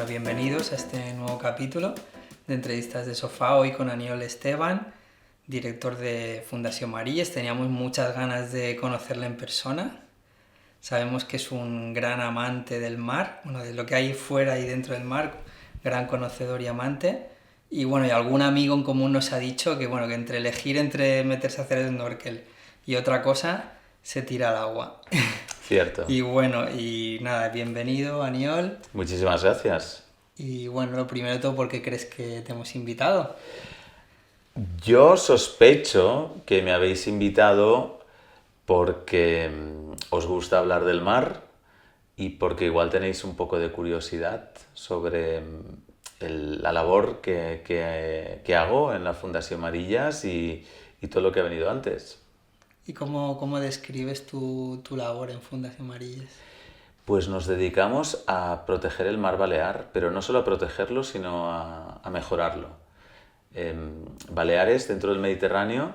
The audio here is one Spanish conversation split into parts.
Bueno, bienvenidos a este nuevo capítulo de Entrevistas de Sofá, hoy con Aniol Esteban, director de Fundación Marillas. Teníamos muchas ganas de conocerle en persona. Sabemos que es un gran amante del mar, bueno, de lo que hay fuera y dentro del mar, gran conocedor y amante. Y bueno, y algún amigo en común nos ha dicho que, bueno, que entre elegir entre meterse a hacer el snorkel y otra cosa, se tira al agua. Cierto. Y bueno, y nada, bienvenido, Aniol. Muchísimas gracias. Y bueno, lo primero de todo, ¿por qué crees que te hemos invitado? Yo sospecho que me habéis invitado porque os gusta hablar del mar y porque igual tenéis un poco de curiosidad sobre la labor que hago en la Fundación Marillas y todo lo que ha venido antes. ¿Y cómo describes tu labor en Fundación Marillas? Pues nos dedicamos a proteger el mar Balear, pero no solo a protegerlo, sino a mejorarlo. Baleares, dentro del Mediterráneo,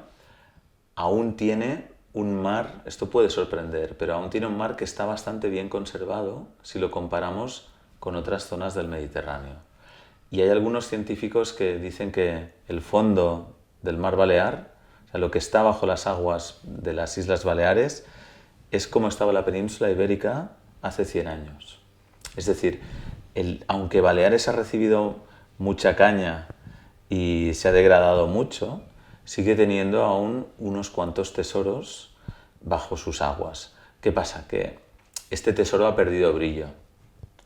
aún tiene un mar, esto puede sorprender, pero aún tiene un mar que está bastante bien conservado si lo comparamos con otras zonas del Mediterráneo. Y hay algunos científicos que dicen que el fondo del mar Balear, o sea, lo que está bajo las aguas de las Islas Baleares, es como estaba la península ibérica hace 100 años. Es decir, aunque Baleares ha recibido mucha caña y se ha degradado mucho, sigue teniendo aún unos cuantos tesoros bajo sus aguas. ¿Qué pasa? Que este tesoro ha perdido brillo.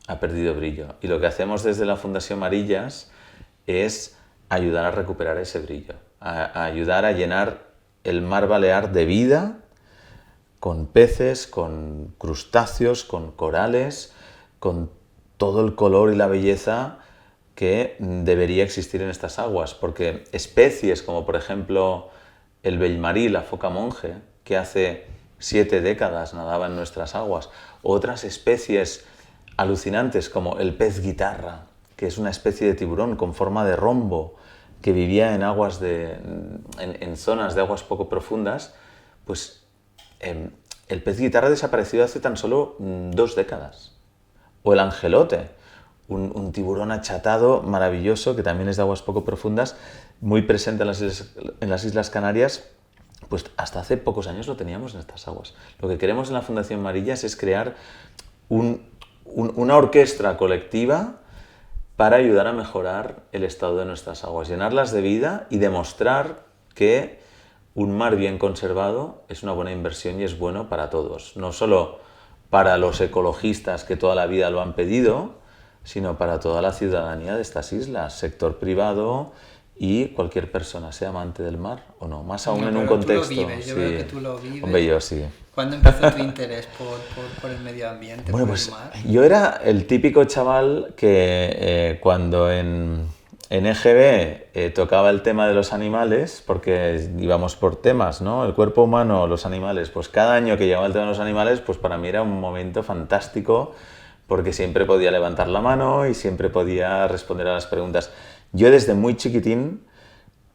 Ha perdido brillo. Y lo que hacemos desde la Fundación Marillas es ayudar a recuperar ese brillo, a ayudar a llenar el mar Balear de vida, con peces, con crustáceos, con corales, con todo el color y la belleza que debería existir en estas aguas, porque especies como por ejemplo el bellmarí, la foca monje, que hace 7 décadas nadaba en nuestras aguas, otras especies alucinantes como el pez guitarra, que es una especie de tiburón con forma de rombo, que vivía en aguas en zonas de aguas poco profundas, pues el pez guitarra desapareció hace tan solo 2 décadas. O el angelote, un tiburón achatado maravilloso que también es de aguas poco profundas, muy presente en las Islas Canarias, pues hasta hace pocos años lo teníamos en estas aguas. Lo que queremos en la Fundación Marillas es crear una orquesta colectiva para ayudar a mejorar el estado de nuestras aguas, llenarlas de vida y demostrar que un mar bien conservado es una buena inversión y es bueno para todos, no solo para los ecologistas que toda la vida lo han pedido, sino para toda la ciudadanía de estas islas, sector privado y cualquier persona, sea amante del mar o no, más aún en un contexto. Tú lo vives, yo veo que tú lo vives. Hombre, yo sí. ¿Cuándo empezó tu interés por el medio ambiente, Bueno, por pues el mar? yo era el típico chaval que cuando en EGB tocaba el tema de los animales, porque íbamos por temas, ¿no? El cuerpo humano, los animales, pues cada año que llegaba el tema de los animales, pues para mí era un momento fantástico, porque siempre podía levantar la mano y siempre podía responder a las preguntas. Yo desde muy chiquitín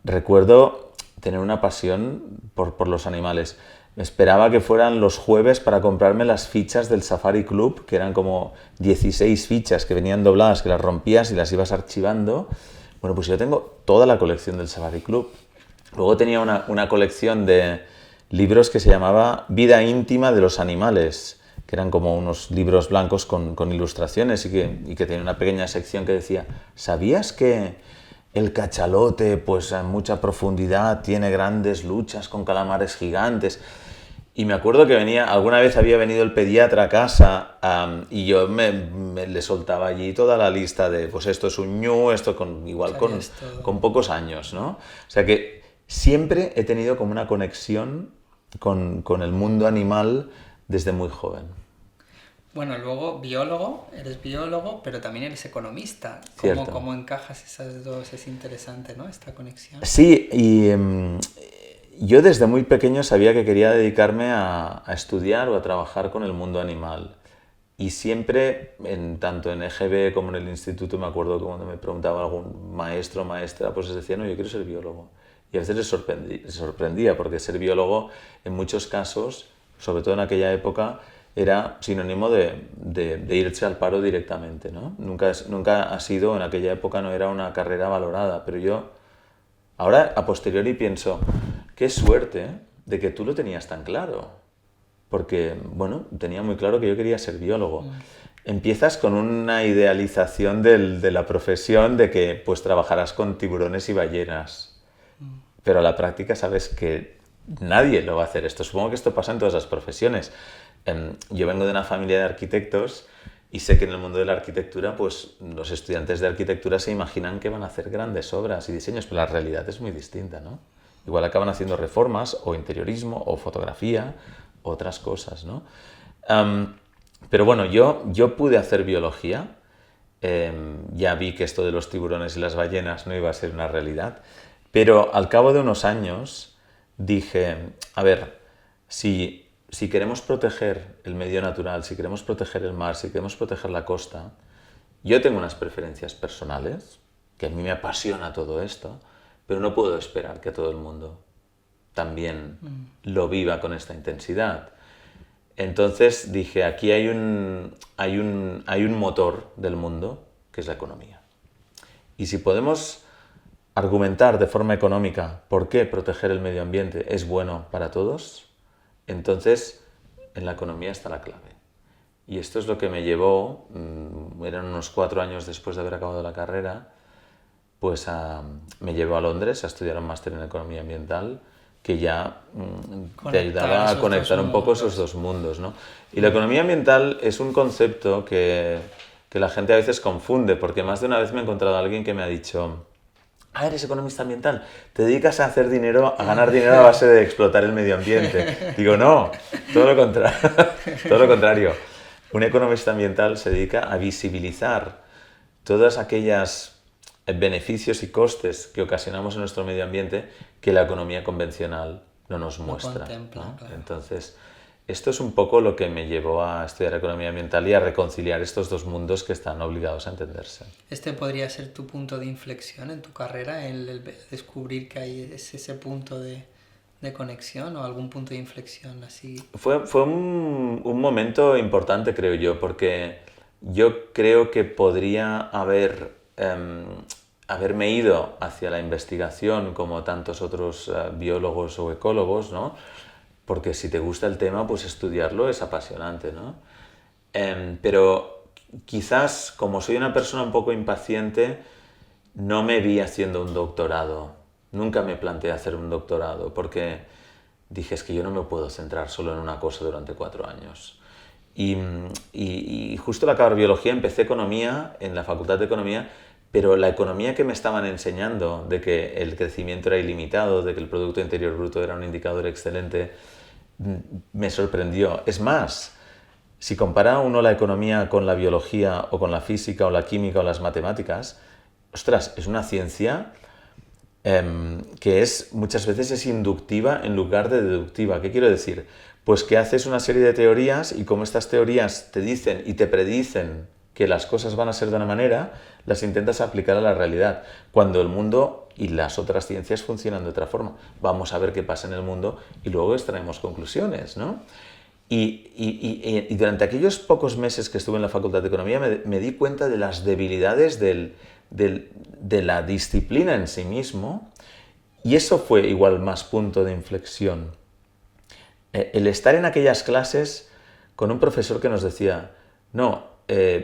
recuerdo tener una pasión por los animales. Esperaba que fueran los jueves para comprarme las fichas del Safari Club, que eran como 16 fichas que venían dobladas, que las rompías y las ibas archivando. Bueno, pues yo tengo toda la colección del Safari Club. Luego tenía una colección de libros que se llamaba Vida íntima de los animales, que eran como unos libros blancos con ilustraciones y que tenía una pequeña sección que decía: ¿sabías que el cachalote, pues a mucha profundidad, tiene grandes luchas con calamares gigantes? Y me acuerdo que alguna vez había venido el pediatra a casa y yo le soltaba allí toda la lista de, pues esto es un ñu, esto con pocos años, ¿no? O sea que siempre he tenido como una conexión con el mundo animal desde muy joven. Bueno, luego eres biólogo, pero también eres economista. ¿Cómo encajas esas dos? Es interesante, ¿no? Esta conexión. Sí, y yo desde muy pequeño sabía que quería dedicarme a estudiar o a trabajar con el mundo animal. Y siempre, tanto en EGB como en el instituto, me acuerdo que cuando me preguntaba algún maestro o maestra, pues les decía: no, yo quiero ser biólogo. Y a veces les sorprendía, porque ser biólogo en muchos casos, sobre todo en aquella época, era sinónimo de irse al paro directamente, ¿no? Nunca ha sido, en aquella época no era una carrera valorada, pero yo ahora a posteriori pienso, qué suerte de que tú lo tenías tan claro, porque, bueno, tenía muy claro que yo quería ser biólogo. Empiezas con una idealización de la profesión de que pues trabajarás con tiburones y ballenas, pero a la práctica sabes que nadie lo va a hacer esto. Supongo que esto pasa en todas las profesiones. Yo vengo de una familia de arquitectos y sé que en el mundo de la arquitectura, pues los estudiantes de arquitectura se imaginan que van a hacer grandes obras y diseños, pero la realidad es muy distinta, ¿no? Igual acaban haciendo reformas o interiorismo o fotografía, otras cosas, ¿no? Pero bueno, yo pude hacer biología, ya vi que esto de los tiburones y las ballenas no iba a ser una realidad, pero al cabo de unos años dije, a ver, si queremos proteger el medio natural, si queremos proteger el mar, si queremos proteger la costa, yo tengo unas preferencias personales, que a mí me apasiona todo esto, pero no puedo esperar que todo el mundo también lo viva con esta intensidad. Entonces dije, aquí hay un motor del mundo, que es la economía. Y si podemos argumentar de forma económica por qué proteger el medio ambiente es bueno para todos, entonces en la economía está la clave. Y esto es lo que me llevó, eran unos 4 años después de haber acabado la carrera, pues me llevó a Londres a estudiar un máster en economía ambiental que ya te ayudaba a conectar un poco esos dos mundos, ¿no? Y la economía ambiental es un concepto que la gente a veces confunde, porque más de una vez me he encontrado a alguien que me ha dicho, eres economista ambiental, te dedicas a hacer dinero, a ganar dinero a base de explotar el medio ambiente. Digo, no, todo lo contrario. Todo lo contrario. Un economista ambiental se dedica a visibilizar todas aquellas beneficios y costes que ocasionamos en nuestro medio ambiente que la economía convencional no nos muestra, ¿no? Claro. Entonces, esto es un poco lo que me llevó a estudiar economía ambiental y a reconciliar estos dos mundos que están obligados a entenderse. ¿Este podría ser tu punto de inflexión en tu carrera, el descubrir que hay ese punto de conexión o algún punto de inflexión así? Fue un momento importante, creo yo, porque yo creo que podría haberme ido hacia la investigación como tantos otros biólogos o ecólogos, ¿no? Porque si te gusta el tema, pues estudiarlo es apasionante, ¿no? Pero quizás, como soy una persona un poco impaciente, no me vi haciendo un doctorado. Nunca me planteé hacer un doctorado, porque dije, es que yo no me puedo centrar solo en una cosa durante 4 años. Y justo al acabar biología empecé economía en la Facultad de Economía, pero la economía que me estaban enseñando, de que el crecimiento era ilimitado, de que el Producto Interior Bruto era un indicador excelente, me sorprendió. Es más, si compara uno la economía con la biología o con la física o la química o las matemáticas, ostras, es una ciencia que muchas veces es inductiva en lugar de deductiva. ¿Qué quiero decir? Pues que haces una serie de teorías y como estas teorías te dicen y te predicen que las cosas van a ser de una manera, las intentas aplicar a la realidad, cuando el mundo y las otras ciencias funcionan de otra forma. Vamos a ver qué pasa en el mundo y luego extraemos conclusiones, ¿no? Y durante aquellos pocos meses que estuve en la Facultad de Economía me di cuenta de las debilidades de la disciplina en sí mismo, y eso fue igual más punto de inflexión. El estar en aquellas clases con un profesor que nos decía, no,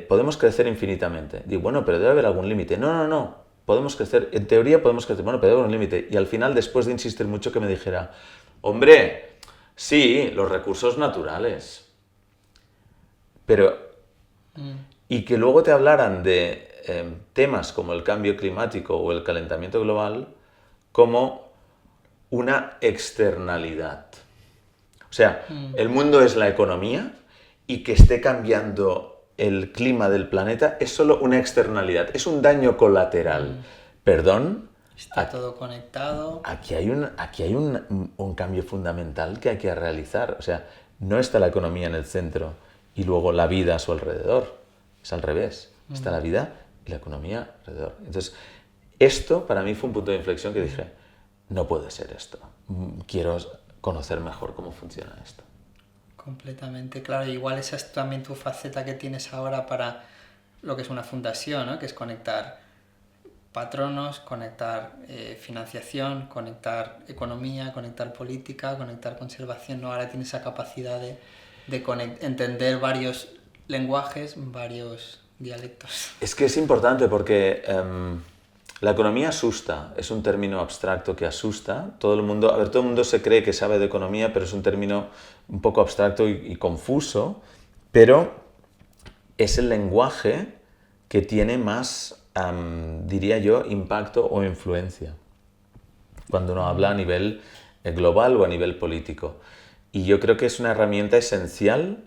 podemos crecer infinitamente. Digo, bueno, pero debe haber algún límite. No, podemos crecer, en teoría podemos crecer, bueno, pero debe haber un límite. Y al final, después de insistir mucho, que me dijera, hombre, sí, los recursos naturales, pero... Y que luego te hablaran de temas como el cambio climático o el calentamiento global como una externalidad. O sea, el mundo es la economía y que esté cambiando el clima del planeta es solo una externalidad, es un daño colateral. ¿Perdón? Está todo conectado. Aquí hay un cambio fundamental que hay que realizar. O sea, no está la economía en el centro y luego la vida a su alrededor. Es al revés. Está la vida y la economía alrededor. Entonces, esto para mí fue un punto de inflexión que dije, no puede ser esto. Quiero conocer mejor cómo funciona esto. Completamente, claro. Igual esa es también tu faceta que tienes ahora para lo que es una fundación, ¿no? Que es conectar patronos, conectar financiación, conectar economía, conectar política, conectar conservación, ¿no? Ahora tienes esa capacidad de entender varios lenguajes, varios dialectos. Es que es importante porque la economía asusta, es un término abstracto que asusta. Todo el mundo se cree que sabe de economía, pero es un término un poco abstracto y confuso, pero es el lenguaje que tiene más, diría yo, impacto o influencia cuando uno habla a nivel global o a nivel político. Y yo creo que es una herramienta esencial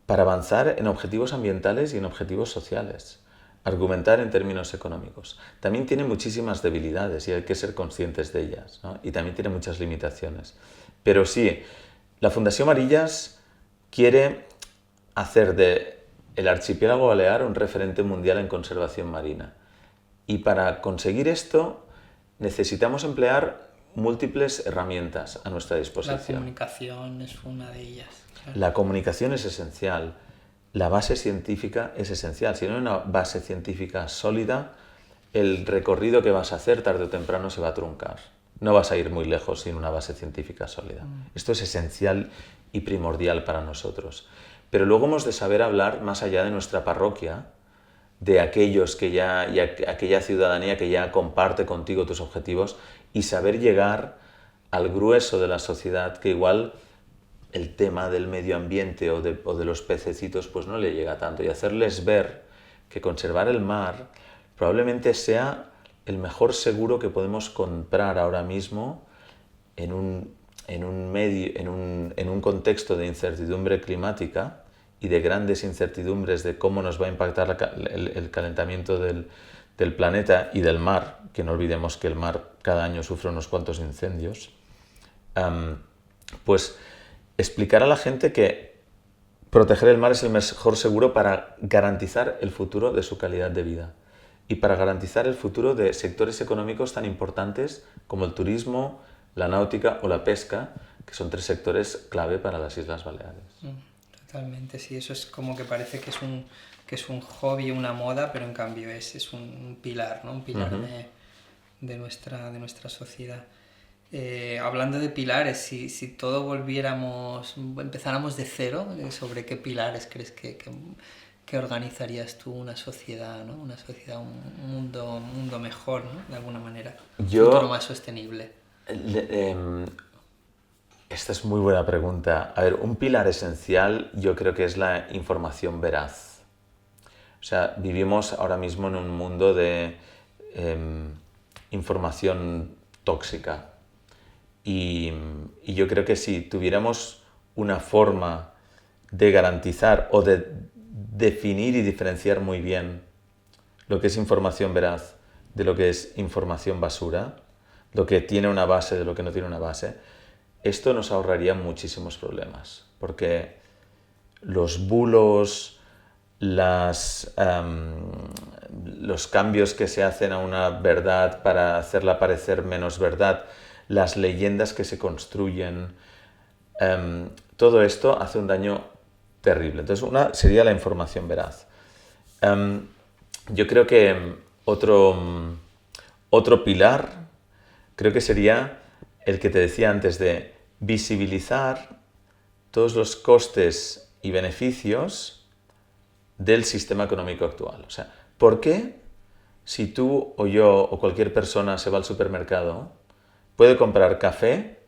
para avanzar en objetivos ambientales y en objetivos sociales. Argumentar en términos económicos. También tiene muchísimas debilidades y hay que ser conscientes de ellas, ¿no? Y también tiene muchas limitaciones. Pero sí, la Fundación Marillas quiere hacer del archipiélago balear un referente mundial en conservación marina. Y para conseguir esto necesitamos emplear múltiples herramientas a nuestra disposición. La comunicación es una de ellas. Claro. La comunicación es esencial. La base científica es esencial. Si no hay una base científica sólida, el recorrido que vas a hacer tarde o temprano se va a truncar. No vas a ir muy lejos sin una base científica sólida. Esto es esencial y primordial para nosotros. Pero luego hemos de saber hablar más allá de nuestra parroquia, de aquellos que ya, y aquella ciudadanía que ya comparte contigo tus objetivos, y saber llegar al grueso de la sociedad que igual el tema del medio ambiente o de los pececitos pues no le llega tanto, y hacerles ver que conservar el mar probablemente sea el mejor seguro que podemos comprar ahora mismo en un contexto de incertidumbre climática y de grandes incertidumbres de cómo nos va a impactar el calentamiento del planeta y del mar, que no olvidemos que el mar cada año sufre unos cuantos incendios, pues explicar a la gente que proteger el mar es el mejor seguro para garantizar el futuro de su calidad de vida y para garantizar el futuro de sectores económicos tan importantes como el turismo, la náutica o la pesca, que son 3 sectores clave para las Islas Baleares. Totalmente, sí, eso es como que parece que es un hobby, una moda, pero en cambio es un pilar, ¿no? Un pilar de nuestra sociedad. Hablando de pilares, si todo empezáramos de cero, ¿sobre qué pilares crees que organizarías tú una sociedad, ¿no? Una sociedad, un mundo mejor, ¿no? De alguna manera. Un futuro más sostenible. Esta es muy buena pregunta. A ver, un pilar esencial yo creo que es la información veraz. O sea, vivimos ahora mismo en un mundo de información tóxica. Y yo creo que si tuviéramos una forma de garantizar o de definir y diferenciar muy bien lo que es información veraz de lo que es información basura, lo que tiene una base de lo que no tiene una base, esto nos ahorraría muchísimos problemas, porque los bulos, los cambios que se hacen a una verdad para hacerla parecer menos verdad, las leyendas que se construyen, todo esto hace un daño terrible. Entonces, una sería la información veraz. Yo creo que otro pilar creo que sería el que te decía antes de visibilizar todos los costes y beneficios del sistema económico actual. O sea, ¿por qué si tú o yo o cualquier persona se va al supermercado puede comprar café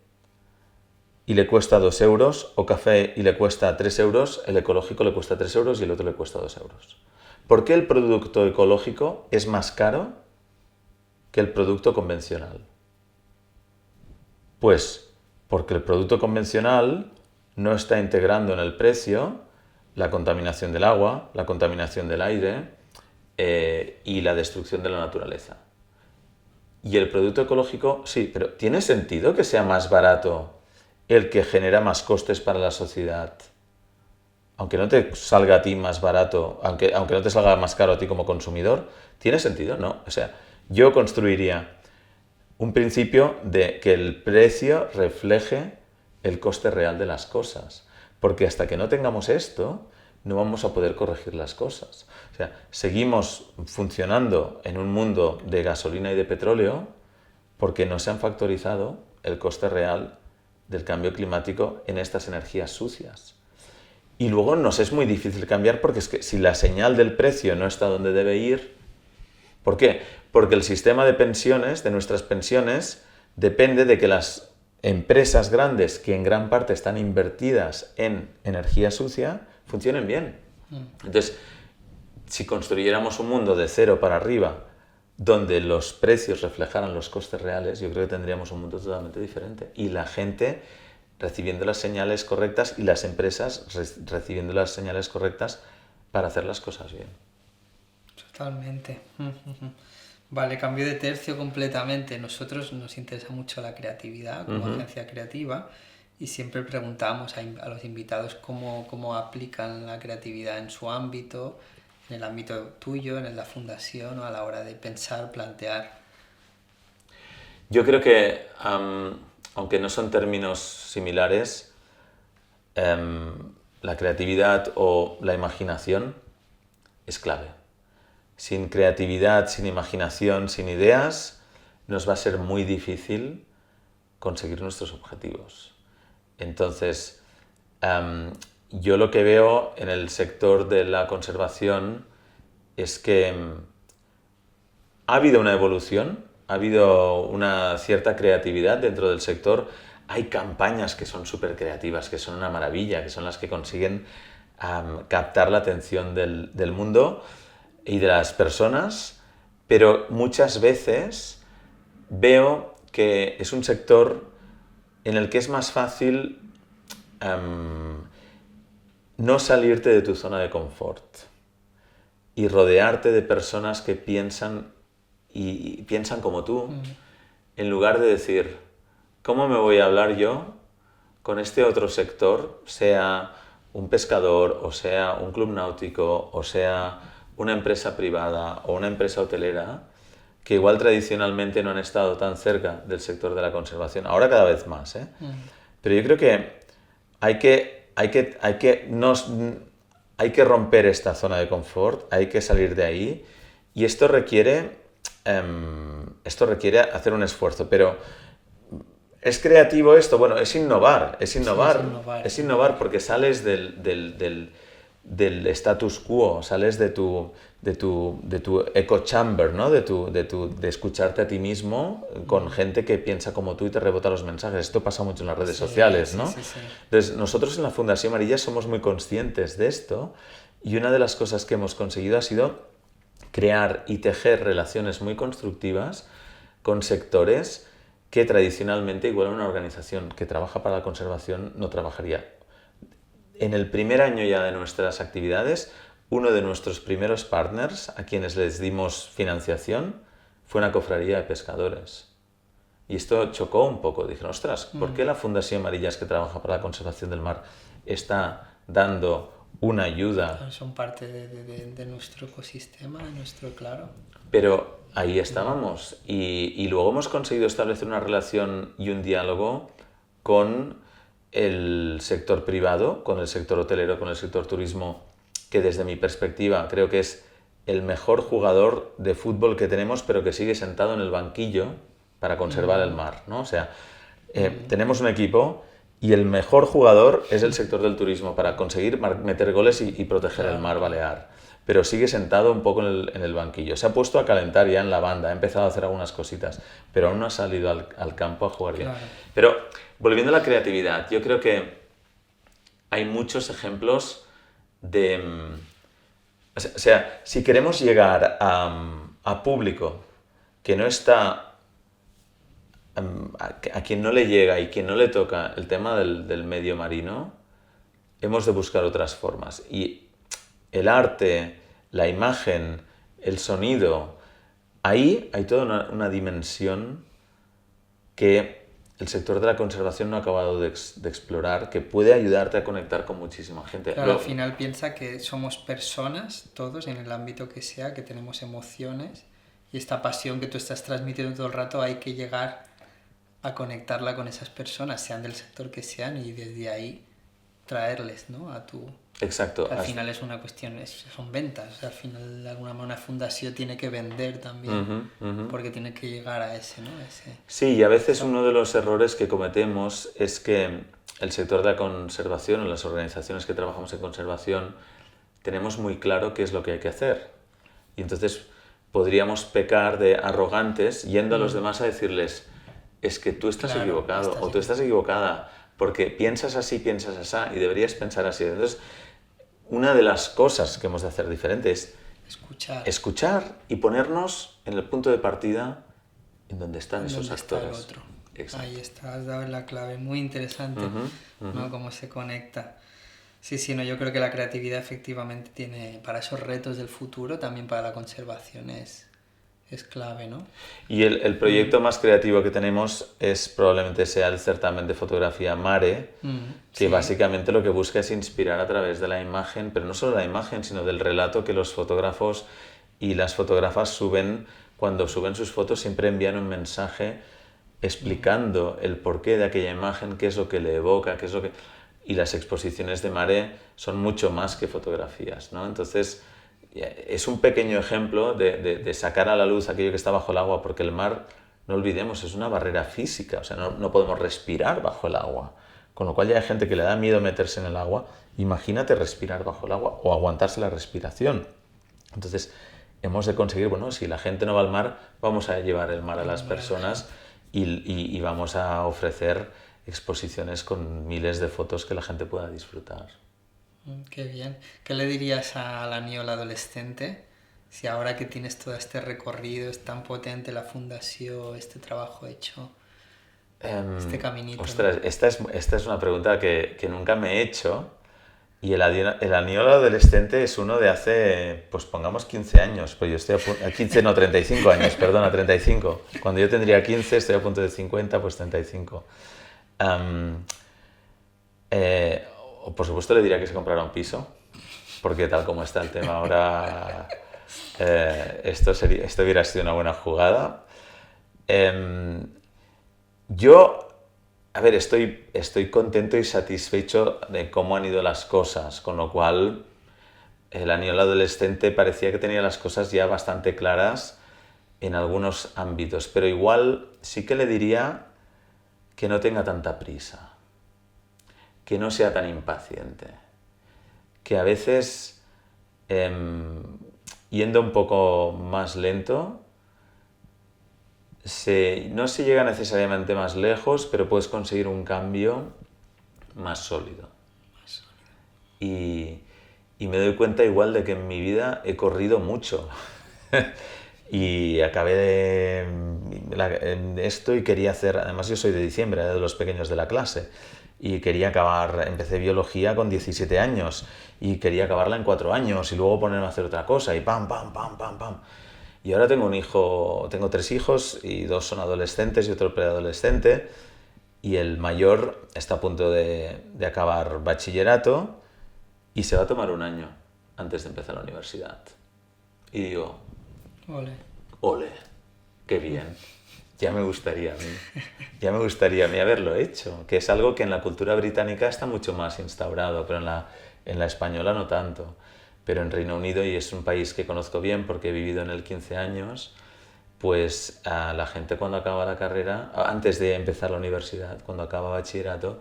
y le cuesta 2 euros, o café y le cuesta 3 euros, el ecológico le cuesta 3 euros y el otro le cuesta 2 euros? ¿Por qué el producto ecológico es más caro que el producto convencional? Pues porque el producto convencional no está integrando en el precio la contaminación del agua, la contaminación del aire y la destrucción de la naturaleza. Y el producto ecológico, sí, pero ¿tiene sentido que sea más barato el que genera más costes para la sociedad? Aunque no te salga a ti más barato, aunque no te salga más caro a ti como consumidor, ¿tiene sentido? No. O sea, yo construiría un principio de que el precio refleje el coste real de las cosas. Porque hasta que no tengamos esto, no vamos a poder corregir las cosas. O sea, seguimos funcionando en un mundo de gasolina y de petróleo porque no se han factorizado el coste real del cambio climático en estas energías sucias. Y luego nos es muy difícil cambiar porque es que si la señal del precio no está donde debe ir, ¿por qué? Porque el sistema de pensiones, de nuestras pensiones, depende de que las empresas grandes, que en gran parte están invertidas en energía sucia, funcionen bien. Entonces, si construyéramos un mundo de cero para arriba, donde los precios reflejaran los costes reales, yo creo que tendríamos un mundo totalmente diferente. Y la gente recibiendo las señales correctas y las empresas recibiendo las señales correctas para hacer las cosas bien. Totalmente. Vale, cambio de tercio completamente. Nosotros nos interesa mucho la creatividad como agencia creativa y siempre preguntamos a los invitados cómo aplican la creatividad en su ámbito, en el ámbito tuyo, en el de la fundación o a la hora de pensar, plantear. Yo creo que, aunque no son términos similares, la creatividad o la imaginación es clave. Sin creatividad, sin imaginación, sin ideas, nos va a ser muy difícil conseguir nuestros objetivos. Entonces, yo lo que veo en el sector de la conservación es que ha habido una evolución, ha habido una cierta creatividad dentro del sector. Hay campañas que son súper creativas, que son una maravilla, que son las que consiguen captar la atención del mundo y de las personas, pero muchas veces veo que es un sector en el que es más fácil no salirte de tu zona de confort y rodearte de personas que piensan y piensan como tú, en lugar de decir, ¿cómo me voy a hablar yo con este otro sector, sea un pescador, o sea un club náutico, o sea una empresa privada o una empresa hotelera, que igual tradicionalmente no han estado tan cerca del sector de la conservación, ahora cada vez más, ¿eh? Pero yo creo que hay que romper esta zona de confort, hay que salir de ahí, y esto requiere hacer un esfuerzo, pero ¿es creativo esto? Bueno, es innovar, Sí, es innovar. porque sales del status quo, sales de tu echo chamber, ¿no? De escucharte a ti mismo con gente que piensa como tú y te rebota los mensajes. Esto pasa mucho en las redes sociales, ¿no? Sí. Entonces, nosotros en la Fundación Marilla somos muy conscientes de esto y una de las cosas que hemos conseguido ha sido crear y tejer relaciones muy constructivas con sectores que tradicionalmente igual una organización que trabaja para la conservación no trabajaría. En el primer año ya de nuestras actividades, uno de nuestros primeros partners, a quienes les dimos financiación, fue una cofradía de pescadores. Y esto chocó un poco. Dijeron, ostras, ¿por qué la Fundación Marillas, que trabaja para la conservación del mar, está dando una ayuda? Son parte de nuestro ecosistema, claro. Pero ahí estábamos. Y luego hemos conseguido establecer una relación y un diálogo con el sector privado, con el sector hotelero, con el sector turismo, que desde mi perspectiva creo que es el mejor jugador de fútbol que tenemos, pero que sigue sentado en el banquillo para conservar el mar, ¿no? O sea, tenemos un equipo y el mejor jugador es el sector del turismo para conseguir meter goles y proteger el mar Balear. Pero sigue sentado un poco en el banquillo. Se ha puesto a calentar ya en la banda, ha empezado a hacer algunas cositas, pero aún no ha salido al campo a jugar bien. Claro. Pero volviendo a la creatividad, yo creo que hay muchos ejemplos de... O sea, si queremos llegar a público que no está... a quien no le llega y quien no le toca el tema del medio marino, hemos de buscar otras formas. Y el arte, la imagen, el sonido, ahí hay toda una dimensión que el sector de la conservación no ha acabado de explorar, que puede ayudarte a conectar con muchísima gente. Claro, al final piensa que somos personas, todos, en el ámbito que sea, que tenemos emociones, y esta pasión que tú estás transmitiendo todo el rato hay que llegar a conectarla con esas personas, sean del sector que sean, y desde ahí traerles, ¿no? A tu... Exacto. Al final es una cuestión, son ventas. O sea, al final, de alguna manera, una fundación tiene que vender también, porque tiene que llegar a ese, ¿no? Sí, y a veces uno de los errores que cometemos es que el sector de la conservación o las organizaciones que trabajamos en conservación tenemos muy claro qué es lo que hay que hacer. Y entonces podríamos pecar de arrogantes yendo a los demás a decirles, es que tú estás equivocado o tú estás equivocada porque piensas así, piensas así y deberías pensar así. Entonces, una de las cosas que hemos de hacer diferente es escuchar y ponernos en el punto de partida en donde están esos actores. Está el otro. Ahí está, has dado la clave, muy interesante, ¿no? Cómo se conecta. Sí, no, yo creo que la creatividad efectivamente tiene, para esos retos del futuro, también para la conservación es clave, ¿no? Y el proyecto más creativo que tenemos probablemente sea el certamen de fotografía Mare, que básicamente lo que busca es inspirar a través de la imagen, pero no solo la imagen, sino del relato que los fotógrafos y las fotógrafas suben. Cuando suben sus fotos siempre envían un mensaje explicando el porqué de aquella imagen, qué es lo que le evoca, qué es lo que... Y las exposiciones de Mare son mucho más que fotografías, ¿no? Entonces, es un pequeño ejemplo de sacar a la luz aquello que está bajo el agua, porque el mar, no olvidemos, es una barrera física, o sea, no podemos respirar bajo el agua, con lo cual ya hay gente que le da miedo meterse en el agua. Imagínate respirar bajo el agua o aguantarse la respiración. Entonces, hemos de conseguir, bueno, si la gente no va al mar, vamos a llevar el mar a las personas y vamos a ofrecer exposiciones con miles de fotos que la gente pueda disfrutar. Qué bien. ¿Qué le dirías a la Aniol adolescente si ahora que tienes todo este recorrido, es tan potente la fundación, este trabajo hecho, este caminito? Ostras, ¿no? Esta es una pregunta que nunca me he hecho. Y el Aniol adolescente es uno de hace, pues pongamos 15 años, pues yo estoy a 15, no, 35 años, perdona, 35. Cuando yo tendría 15, estoy a punto de 50, pues 35. Por supuesto le diría que se comprara un piso, porque tal como está el tema ahora, esto hubiera sido una buena jugada. A ver, estoy contento y satisfecho de cómo han ido las cosas, con lo cual el Aniol adolescente parecía que tenía las cosas ya bastante claras en algunos ámbitos, pero igual sí que le diría que no tenga tanta prisa, que no sea tan impaciente, que a veces yendo un poco más lento, no se llega necesariamente más lejos, pero puedes conseguir un cambio más sólido. Y me doy cuenta igual de que en mi vida he corrido mucho. Y acabé en esto y quería hacer... Además yo soy de diciembre, de los pequeños de la clase. Y quería empecé biología con 17 años. Y quería acabarla en 4 años y luego ponerme a hacer otra cosa. Y pam. Y ahora tengo 3 hijos y 2 son adolescentes y otro preadolescente. Y el mayor está a punto de acabar bachillerato y se va a tomar un año antes de empezar la universidad. Y digo, ole, qué bien. Ya me gustaría a mí haberlo hecho, que es algo que en la cultura británica está mucho más instaurado, pero en la española no tanto. Pero en Reino Unido, y es un país que conozco bien porque he vivido en él 15 años, pues a la gente cuando acaba la carrera, antes de empezar la universidad, cuando acaba bachillerato,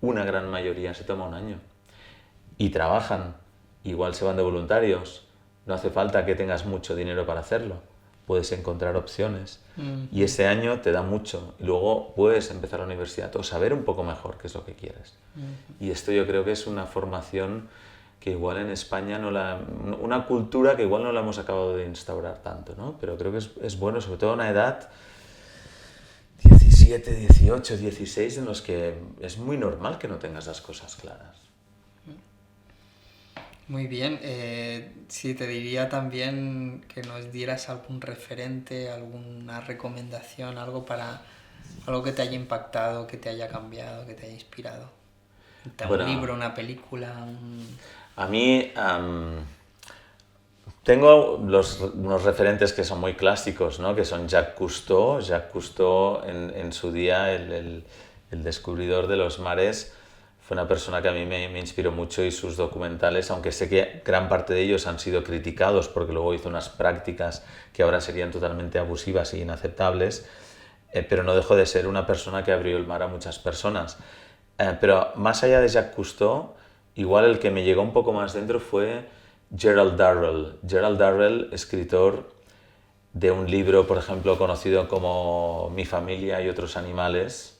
una gran mayoría se toma un año. Y trabajan, igual se van de voluntarios, no hace falta que tengas mucho dinero para hacerlo, puedes encontrar opciones. Y ese año te da mucho, y luego puedes empezar la universidad o saber un poco mejor qué es lo que quieres. Y esto yo creo que es una formación que igual en España una cultura que igual no la hemos acabado de instaurar tanto, ¿no? Pero creo que es bueno, sobre todo a una edad 17, 18, 16, en los que es muy normal que no tengas las cosas claras. Muy bien, sí, te diría también que nos dieras algún referente, alguna recomendación, algo que te haya impactado, que te haya cambiado, que te haya inspirado. Un libro, una película... A mí tengo unos referentes que son muy clásicos, ¿no? Que son Jacques Cousteau en su día, el descubridor de los mares, fue una persona que a mí me inspiró mucho y sus documentales, aunque sé que gran parte de ellos han sido criticados porque luego hizo unas prácticas que ahora serían totalmente abusivas e inaceptables, pero no dejó de ser una persona que abrió el mar a muchas personas. Pero más allá de Jacques Cousteau, igual el que me llegó un poco más dentro fue Gerald Darrell. Gerald Darrell, escritor de un libro, por ejemplo, conocido como Mi familia y otros animales,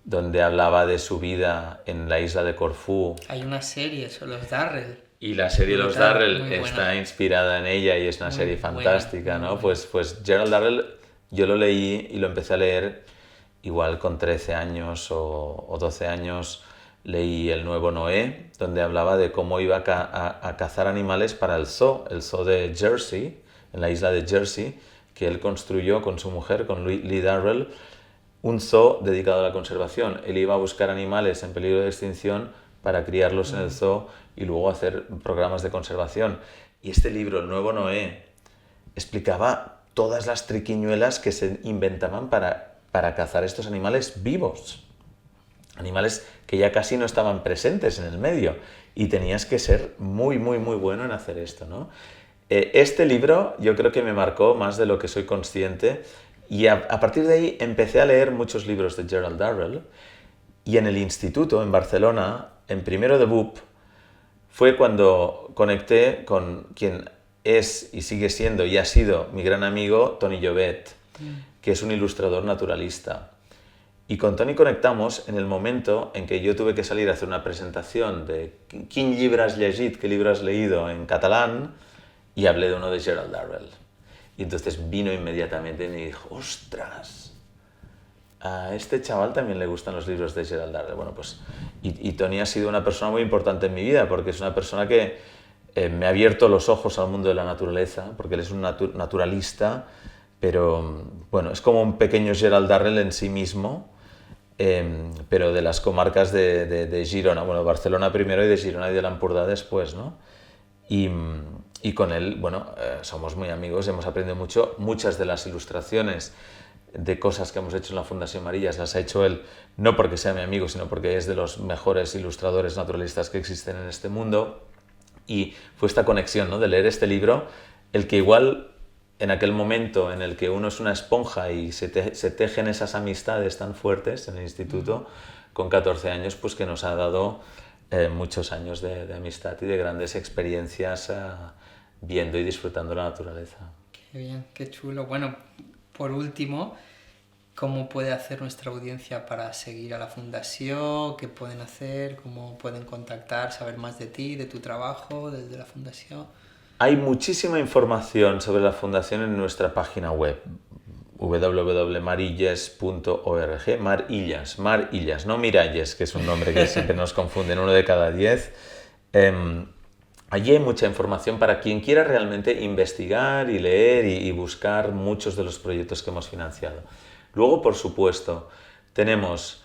donde hablaba de su vida en la isla de Corfú. Hay una serie sobre los Darrell. Y la serie Los Darrell está buena. inspirada en ella y es una serie fantástica, ¿no? Pues Gerald Darrell yo lo leí y lo empecé a leer igual con 13 años o 12 años. Leí El Nuevo Noé, donde hablaba de cómo iba a cazar animales para el zoo de Jersey, en la isla de Jersey, que él construyó con su mujer, con Lee Darrell, un zoo dedicado a la conservación. Él iba a buscar animales en peligro de extinción para criarlos en el zoo y luego hacer programas de conservación. Y este libro, El Nuevo Noé, explicaba todas las triquiñuelas que se inventaban para cazar estos animales vivos. Animales que ya casi no estaban presentes en el medio. Y tenías que ser muy, muy, muy bueno en hacer esto, ¿no? Este libro yo creo que me marcó más de lo que soy consciente. Y a partir de ahí empecé a leer muchos libros de Gerald Darrell. Y en el instituto, en Barcelona, en primero de BUP, fue cuando conecté con quien es y sigue siendo y ha sido mi gran amigo Toni Llobet, que es un ilustrador naturalista. Y con Toni conectamos en el momento en que yo tuve que salir a hacer una presentación de ¿Quin llibre has llegit? ¿Qué libro has leído? En catalán, y hablé de uno de Gerald Darrell. Y entonces vino inmediatamente y me dijo, ¡ostras! A este chaval también le gustan los libros de Gerald Darrell. Bueno, pues, y Toni ha sido una persona muy importante en mi vida, porque es una persona que me ha abierto los ojos al mundo de la naturaleza, porque él es un naturalista, pero bueno, es como un pequeño Gerald Darrell en sí mismo, pero de las comarcas de Girona, bueno, Barcelona primero y de Girona y de l'Empordà después, ¿no? Y con él, bueno, somos muy amigos, hemos aprendido mucho. Muchas de las ilustraciones de cosas que hemos hecho en la Fundación Marillas las ha hecho él, no porque sea mi amigo, sino porque es de los mejores ilustradores naturalistas que existen en este mundo. Y fue esta conexión, ¿no?, de leer este libro, el que igual en aquel momento en el que uno es una esponja y se tejen esas amistades tan fuertes en el instituto, con 14 años, pues que nos ha dado muchos años de amistad y de grandes experiencias viendo y disfrutando la naturaleza. Qué bien, qué chulo. Bueno, por último, ¿cómo puede hacer nuestra audiencia para seguir a la Fundación? ¿Qué pueden hacer? ¿Cómo pueden contactar, saber más de ti, de tu trabajo desde la Fundación? Hay muchísima información sobre la Fundación en nuestra página web, www.marilles.org. Marillas, no Miralles, que es un nombre que siempre nos confunden, 1 de cada 10. Allí hay mucha información para quien quiera realmente investigar y leer y buscar muchos de los proyectos que hemos financiado. Luego, por supuesto, tenemos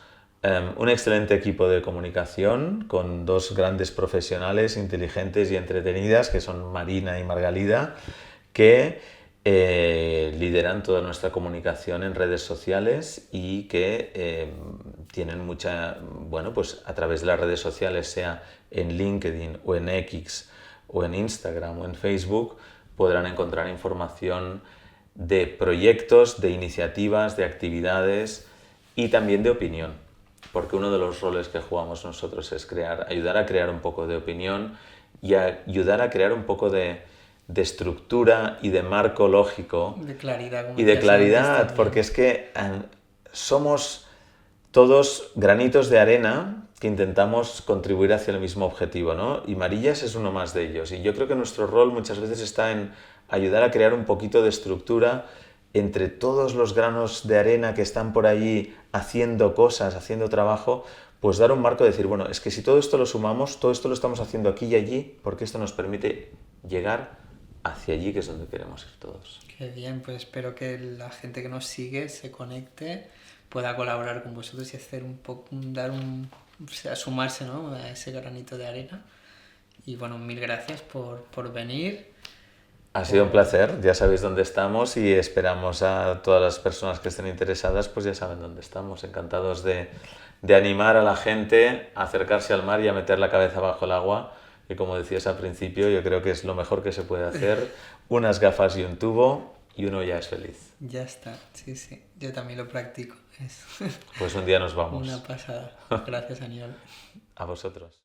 un excelente equipo de comunicación con 2 grandes profesionales inteligentes y entretenidas, que son Marina y Margalida, que lideran toda nuestra comunicación en redes sociales y que tienen mucha, bueno, pues a través de las redes sociales, sea en LinkedIn o en X o en Instagram o en Facebook, podrán encontrar información de proyectos, de iniciativas, de actividades y también de opinión. Porque uno de los roles que jugamos nosotros es ayudar a crear un poco de opinión y ayudar a crear un poco de estructura y de marco lógico. De claridad. Y de claridad, porque es que somos todos granitos de arena que intentamos contribuir hacia el mismo objetivo, ¿no? Y Marillas es uno más de ellos. Y yo creo que nuestro rol muchas veces está en ayudar a crear un poquito de estructura entre todos los granos de arena que están por allí haciendo cosas, haciendo trabajo, pues dar un marco de decir, bueno, es que si todo esto lo sumamos, todo esto lo estamos haciendo aquí y allí, porque esto nos permite llegar hacia allí, que es donde queremos ir todos. Qué bien, pues espero que la gente que nos sigue se conecte, pueda colaborar con vosotros y hacer un poco, o sea, sumarse, ¿no?, a ese granito de arena. Y bueno, mil gracias por venir. Ha sido un placer, ya sabéis dónde estamos y esperamos a todas las personas que estén interesadas, pues ya saben dónde estamos. Encantados de de animar a la gente a acercarse al mar y a meter la cabeza bajo el agua, que como decías al principio, yo creo que es lo mejor que se puede hacer, unas gafas y un tubo y uno ya es feliz. Ya está, sí, sí. Yo también lo practico. Es Pues un día nos vamos. una pasada. Gracias, Aniol. A vosotros.